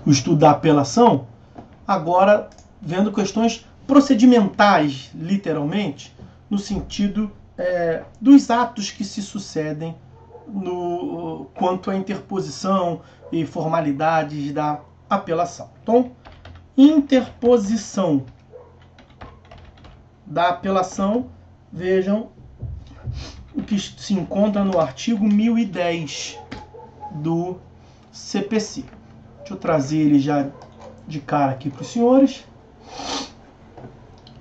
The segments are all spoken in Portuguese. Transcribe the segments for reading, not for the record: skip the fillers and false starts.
o estudo da apelação, agora vendo questões procedimentais, literalmente, no sentido dos atos que se sucedem quanto à interposição e formalidades da apelação. Então, interposição da apelação, vejam o que se encontra no artigo 1010 do CPC. Deixa eu trazer ele já de cara aqui para os senhores.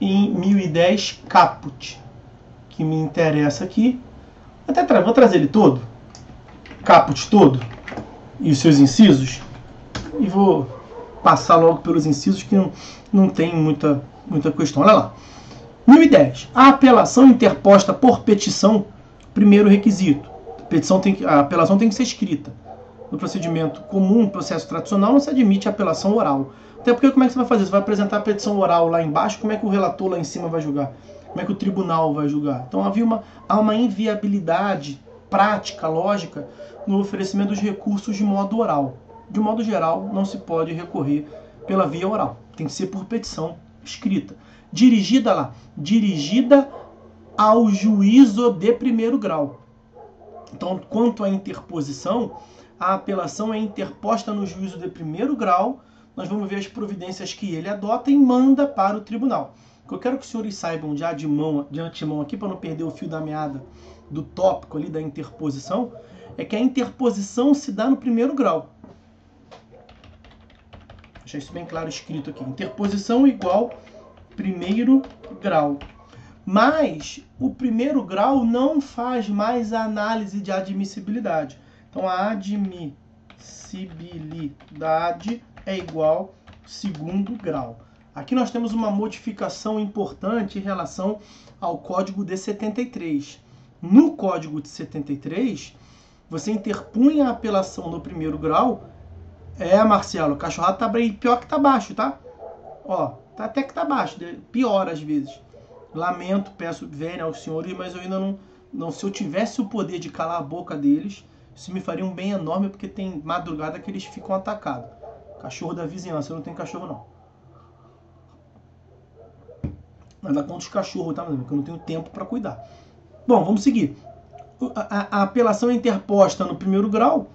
Em 1010 caput, que me interessa aqui. Vou trazer ele todo, caput todo, e os seus incisos, e vou passar logo pelos incisos que não tem muita questão. Olha lá. 1010. A apelação interposta por petição, primeiro requisito. A apelação tem que ser escrita. No procedimento comum, processo tradicional, não se admite a apelação oral. Até porque como é que você vai fazer? Você vai apresentar a petição oral lá embaixo, como é que o relator lá em cima vai julgar? Como é que o tribunal vai julgar? Então há uma inviabilidade prática, lógica, no oferecimento dos recursos de modo oral. De modo geral, não se pode recorrer pela via oral. Tem que ser por petição escrita. Dirigida ao juízo de primeiro grau. Então, quanto à interposição, a apelação é interposta no juízo de primeiro grau. Nós vamos ver as providências que ele adota e manda para o tribunal. O que eu quero que os senhores saibam de antemão aqui, para não perder o fio da meada do tópico ali da interposição, é que a interposição se dá no primeiro grau. Deixa isso bem claro escrito aqui. Interposição igual primeiro grau. Mas o primeiro grau não faz mais a análise de admissibilidade. Então a admissibilidade é igual segundo grau. Aqui nós temos uma modificação importante em relação ao Código de 73. No Código de 73, você interpunha a apelação no primeiro grau. Marcelo, o cachorrado tá bem, pior que tá baixo, tá? Ó, tá até que tá baixo, pior às vezes. Lamento, peço venha aos senhores, mas eu ainda não. Se eu tivesse o poder de calar a boca deles, isso me faria um bem enorme, porque tem madrugada que eles ficam atacados. Cachorro da vizinhança, eu não tenho cachorro não. Nada contra os cachorros, tá? Porque eu não tenho tempo para cuidar. Bom, vamos seguir. A apelação é interposta no primeiro grau,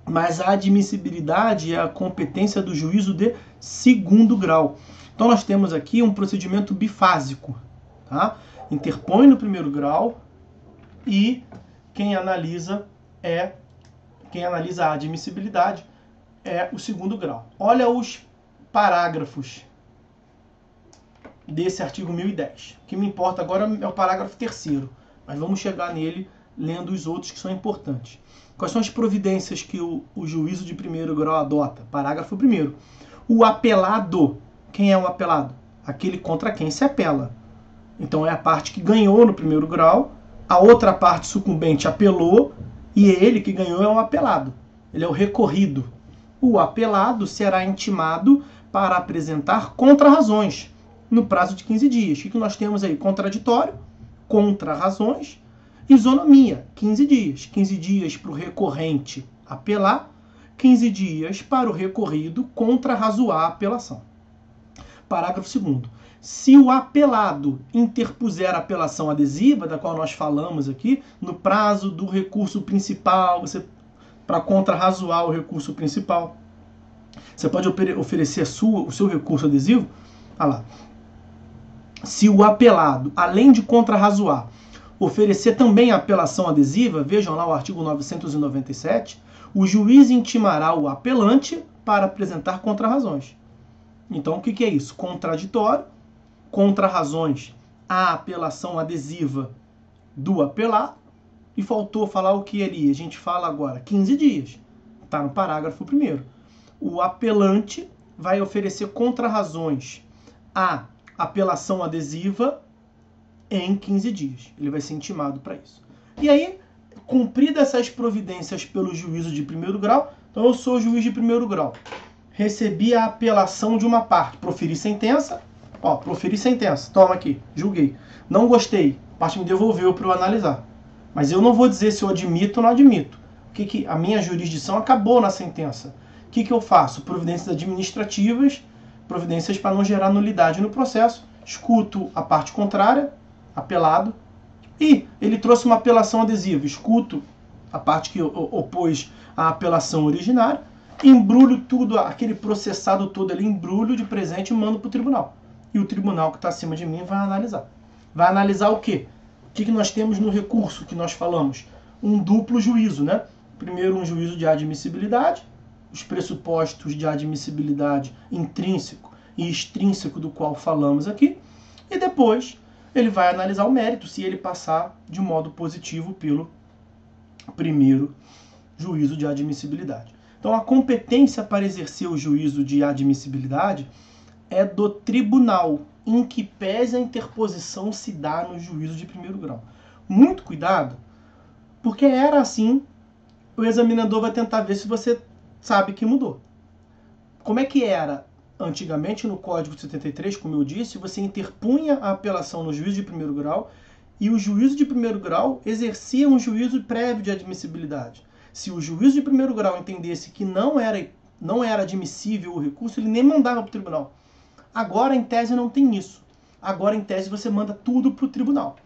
mas a admissibilidade é a competência do juízo de segundo grau. Então nós temos aqui um procedimento bifásico. Tá? Interpõe no primeiro grau e quem analisa a admissibilidade é o segundo grau. Olha os parágrafos desse artigo 1010. O que me importa agora é o parágrafo 3º, mas vamos chegar nele lendo os outros que são importantes. Quais são as providências que o juízo de primeiro grau adota? Parágrafo 1º. O apelado. Quem é o apelado? Aquele contra quem se apela. Então é a parte que ganhou no primeiro grau, a outra parte sucumbente apelou, e ele que ganhou é o apelado. Ele é o recorrido. O apelado será intimado para apresentar contrarrazões no prazo de 15 dias. O que nós temos aí? Contraditório, contrarrazões, isonomia, 15 dias. 15 dias para o recorrente apelar, 15 dias para o recorrido contrarrazoar a apelação. Parágrafo 2º. Se o apelado interpuser a apelação adesiva, da qual nós falamos aqui, no prazo do recurso principal, para contrarrazoar o recurso principal, você pode oferecer o seu recurso adesivo. Olha lá. Se o apelado, além de contrarrazoar, oferecer também a apelação adesiva, vejam lá o artigo 997, o juiz intimará o apelante para apresentar contrarrazões. Então, o que é isso? Contraditório, contrarrazões à apelação adesiva do apelado, e faltou falar o que ali? A gente fala agora 15 dias. Está no parágrafo 1º. O apelante vai oferecer contrarrazões à apelação adesiva em 15 dias. Ele vai ser intimado para isso. E aí, cumpridas essas providências pelo juízo de primeiro grau, então eu sou juiz de primeiro grau. Recebi a apelação de uma parte, proferi sentença, proferi sentença, toma aqui, julguei. Não gostei, a parte me devolveu para eu analisar. Mas eu não vou dizer se eu admito ou não admito. A minha jurisdição acabou na sentença. O que eu faço? Providências administrativas, providências para não gerar nulidade no processo. Escuto a parte contrária, apelado, e ele trouxe uma apelação adesiva. Escuto a parte que opôs à apelação originária, embrulho tudo, aquele processado todo ali, embrulho de presente e mando para o tribunal. E o tribunal que está acima de mim vai analisar. Vai analisar o quê? O que nós temos no recurso que nós falamos? Um duplo juízo, né? Primeiro, um juízo de admissibilidade, os pressupostos de admissibilidade intrínseco e extrínseco do qual falamos aqui, e depois ele vai analisar o mérito, se ele passar de modo positivo pelo primeiro juízo de admissibilidade. Então, a competência para exercer o juízo de admissibilidade é do tribunal, em que pese a interposição se dá no juízo de primeiro grau. Muito cuidado, porque era assim, o examinador vai tentar ver se você sabe que mudou. Como é que era? Antigamente, no Código 73, como eu disse, você interpunha a apelação no juízo de primeiro grau e o juízo de primeiro grau exercia um juízo prévio de admissibilidade. Se o juízo de primeiro grau entendesse que não era admissível o recurso, ele nem mandava para o tribunal. Agora, em tese, não tem isso. Agora, em tese, você manda tudo para o tribunal.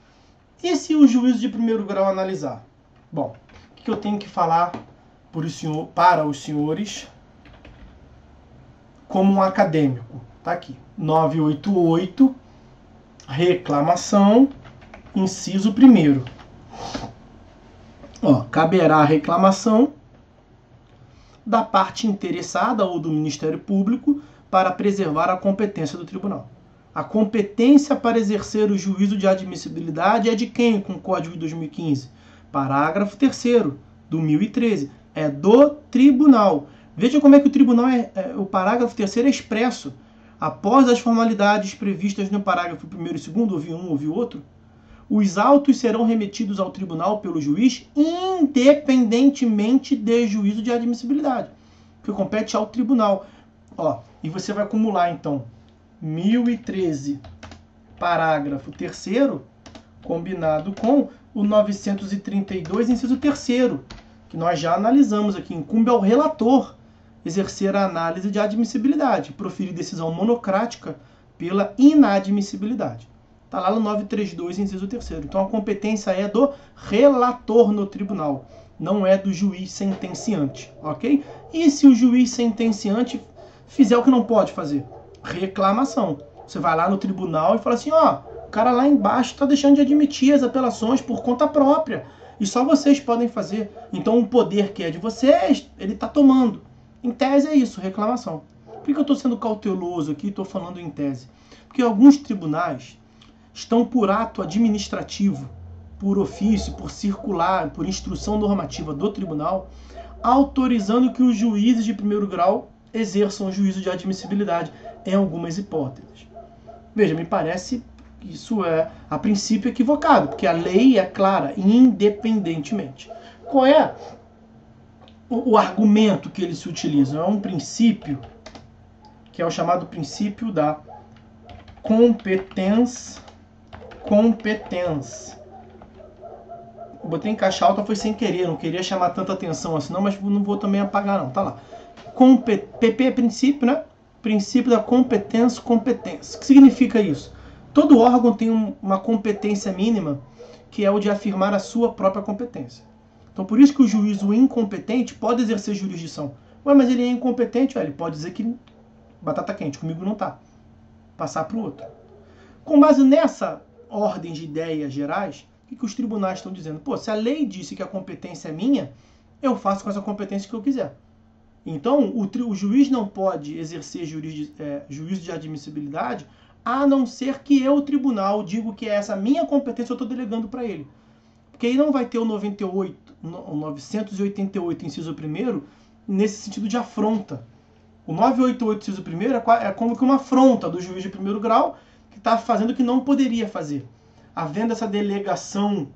E se o juízo de primeiro grau analisar? Bom, o que eu tenho que falar para os senhores como um acadêmico? Está aqui. 988, reclamação, inciso 1º. Caberá a reclamação da parte interessada ou do Ministério Público para preservar a competência do tribunal. A competência para exercer o juízo de admissibilidade é de quem com o Código de 2015? Parágrafo 3º do 1013. É do tribunal. Veja como é que o tribunal o parágrafo 3º é expresso. Após as formalidades previstas no parágrafo 1º e 2º, ouvi um, ouvi outro, os autos serão remetidos ao tribunal pelo juiz, independentemente de juízo de admissibilidade, que compete ao tribunal. E você vai acumular, então, 1013, parágrafo 3º, combinado com o 932, inciso 3º, que nós já analisamos aqui. Incumbe ao relator exercer a análise de admissibilidade, proferir decisão monocrática pela inadmissibilidade. Está lá no 932, inciso 3º. Então, a competência é do relator no tribunal, não é do juiz sentenciante, ok? E se o juiz sentenciante fizer o que não pode fazer? Reclamação. Você vai lá no tribunal e fala assim, o cara lá embaixo está deixando de admitir as apelações por conta própria, e só vocês podem fazer. Então, o poder que é de vocês, ele está tomando. Em tese é isso, reclamação. Por que eu estou sendo cauteloso aqui e estou falando em tese? Porque alguns tribunais estão por ato administrativo, por ofício, por circular, por instrução normativa do tribunal, autorizando que os juízes de primeiro grau exerçam o juízo de admissibilidade em algumas hipóteses. Veja, me parece que isso é, a princípio, equivocado, porque a lei é clara, independentemente. Qual é o argumento que eles se utilizam? É um princípio, que é o chamado princípio da competência. Botei em caixa alta, foi sem querer, não queria chamar tanta atenção assim, não, mas não vou também apagar não, tá lá. PP é princípio, né? Princípio da competência. O que significa isso? Todo órgão tem uma competência mínima, que é o de afirmar a sua própria competência. Então, por isso que o juízo incompetente pode exercer jurisdição. Mas ele é incompetente, ele pode dizer que batata quente, comigo não tá. Passar para o outro. Com base nessa ordem de ideias gerais, o que os tribunais estão dizendo? Se a lei disse que a competência é minha, eu faço com essa competência o que eu quiser. Então, o juiz não pode exercer juízo de admissibilidade, a não ser que eu, o tribunal, digo que é essa minha competência, eu estou delegando para ele. Porque aí não vai ter o 988, inciso 1º, nesse sentido de afronta. O 988, inciso 1º, é como que uma afronta do juiz de primeiro grau, que está fazendo o que não poderia fazer. Havendo essa delegação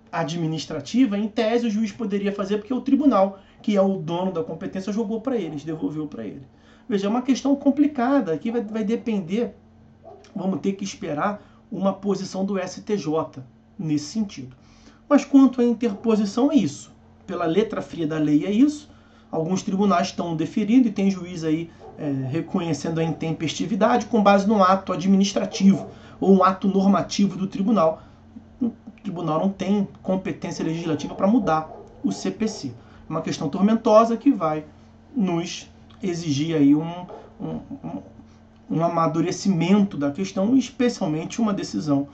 administrativa, em tese o juiz poderia fazer, porque o tribunal, que é o dono da competência, jogou para eles, devolveu para ele. Veja, é uma questão complicada, aqui vai depender, vamos ter que esperar uma posição do STJ nesse sentido. Mas quanto à interposição, é isso. Pela letra fria da lei é isso. alguns tribunais estão deferindo e tem juiz aí reconhecendo a intempestividade com base no ato administrativo ou um ato normativo do tribunal. O tribunal não tem competência legislativa para mudar o CPC. É uma questão tormentosa que vai nos exigir aí um amadurecimento da questão, especialmente uma decisão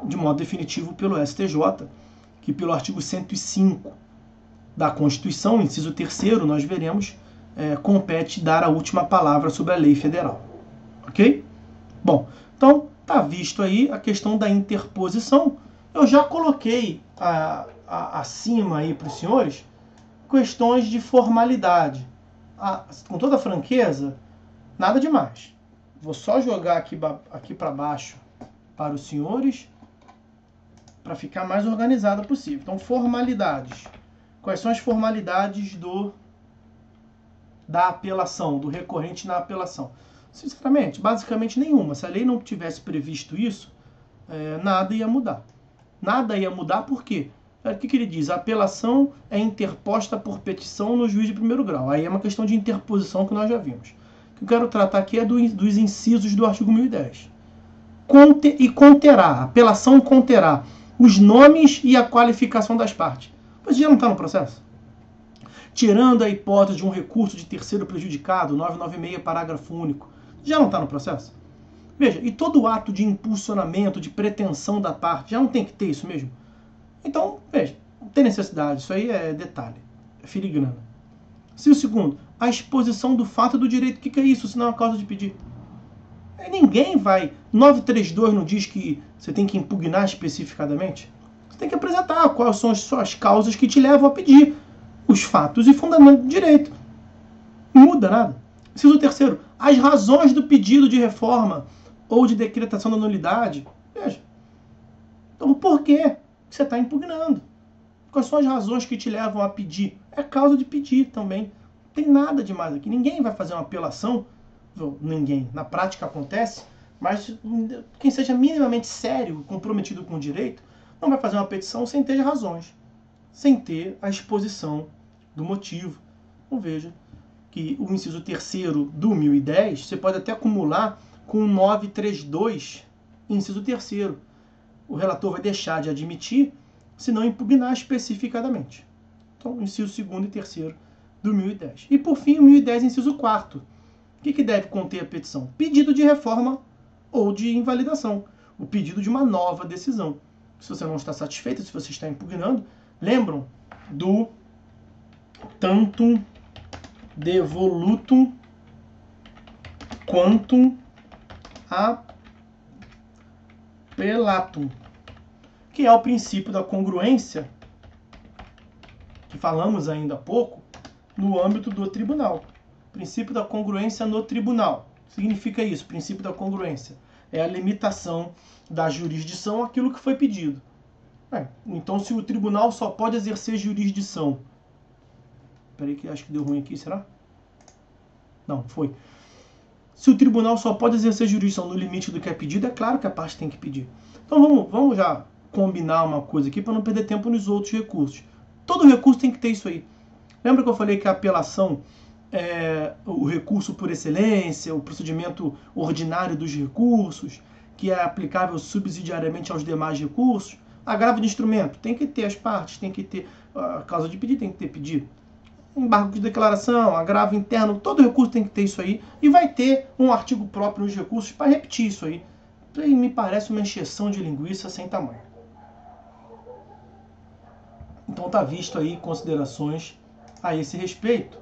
de modo definitivo pelo STJ, que pelo artigo 105 da Constituição, inciso 3º, nós veremos, compete dar a última palavra sobre a lei federal. Ok? Bom, então está visto aí a questão da interposição. Eu já coloquei acima aí para os senhores questões de formalidade. Com toda franqueza, nada demais. Vou só jogar aqui para baixo para os senhores, para ficar mais organizado possível. Então, formalidades. Quais são as formalidades da apelação, do recorrente na apelação? Sinceramente, basicamente nenhuma. Se a lei não tivesse previsto isso, nada ia mudar. Nada ia mudar por quê? O que ele diz? A apelação é interposta por petição no juiz de primeiro grau. Aí é uma questão de interposição que nós já vimos. O que eu quero tratar aqui é dos incisos do artigo 1010. Conterá, a apelação conterá os nomes e a qualificação das partes. Mas já não está no processo? Tirando a hipótese de um recurso de terceiro prejudicado, 996, parágrafo único, já não está no processo? Veja, e todo ato de impulsionamento, de pretensão da parte, já não tem que ter isso mesmo? Então, veja, não tem necessidade, isso aí é detalhe, é filigrana. Se o segundo, a exposição do fato do direito, o que é isso, senão é a causa de pedir? Ninguém vai, 932 não diz que você tem que impugnar especificadamente? Você tem que apresentar quais são as suas causas que te levam a pedir os fatos e fundamento do direito. Não muda nada. Inciso terceiro, as razões do pedido de reforma ou de decretação da nulidade. Veja, então por que você está impugnando? Quais são as razões que te levam a pedir? É causa de pedir também. Não tem nada demais aqui. Ninguém vai fazer uma apelação. Ninguém. Na prática acontece, mas quem seja minimamente sério, comprometido com o direito, não vai fazer uma petição sem ter razões, sem ter a exposição do motivo. Então veja que o inciso 3º do 1010, você pode até acumular com o 932, inciso 3º. O relator vai deixar de admitir se não impugnar especificadamente. Então, inciso 2º e 3º do 1010. E por fim, o 1010, inciso 4º. O que deve conter a petição? Pedido de reforma ou de invalidação. O pedido de uma nova decisão. Se você não está satisfeito, se você está impugnando, lembram do tantum devolutum quantum appelatum, que é o princípio da congruência, que falamos ainda há pouco, no âmbito do tribunal. Princípio da congruência no tribunal. Significa isso, princípio da congruência. É a limitação da jurisdição àquilo que foi pedido. Então, se o tribunal só pode exercer jurisdição... Espera aí que acho que deu ruim aqui, será? Não, foi. Se o tribunal só pode exercer jurisdição no limite do que é pedido, é claro que a parte tem que pedir. Então, vamos já combinar uma coisa aqui para não perder tempo nos outros recursos. Todo recurso tem que ter isso aí. Lembra que eu falei que a apelação é o recurso por excelência, o procedimento ordinário dos recursos, que é aplicável subsidiariamente aos demais recursos? Agravo de instrumento, tem que ter as partes, tem que ter a causa de pedido, tem que ter pedido. Embargo de declaração, agravo interno, todo recurso tem que ter isso aí. E vai ter um artigo próprio nos recursos para repetir isso aí. E me parece uma encheção de linguiça sem tamanho. Então tá visto aí considerações a esse respeito.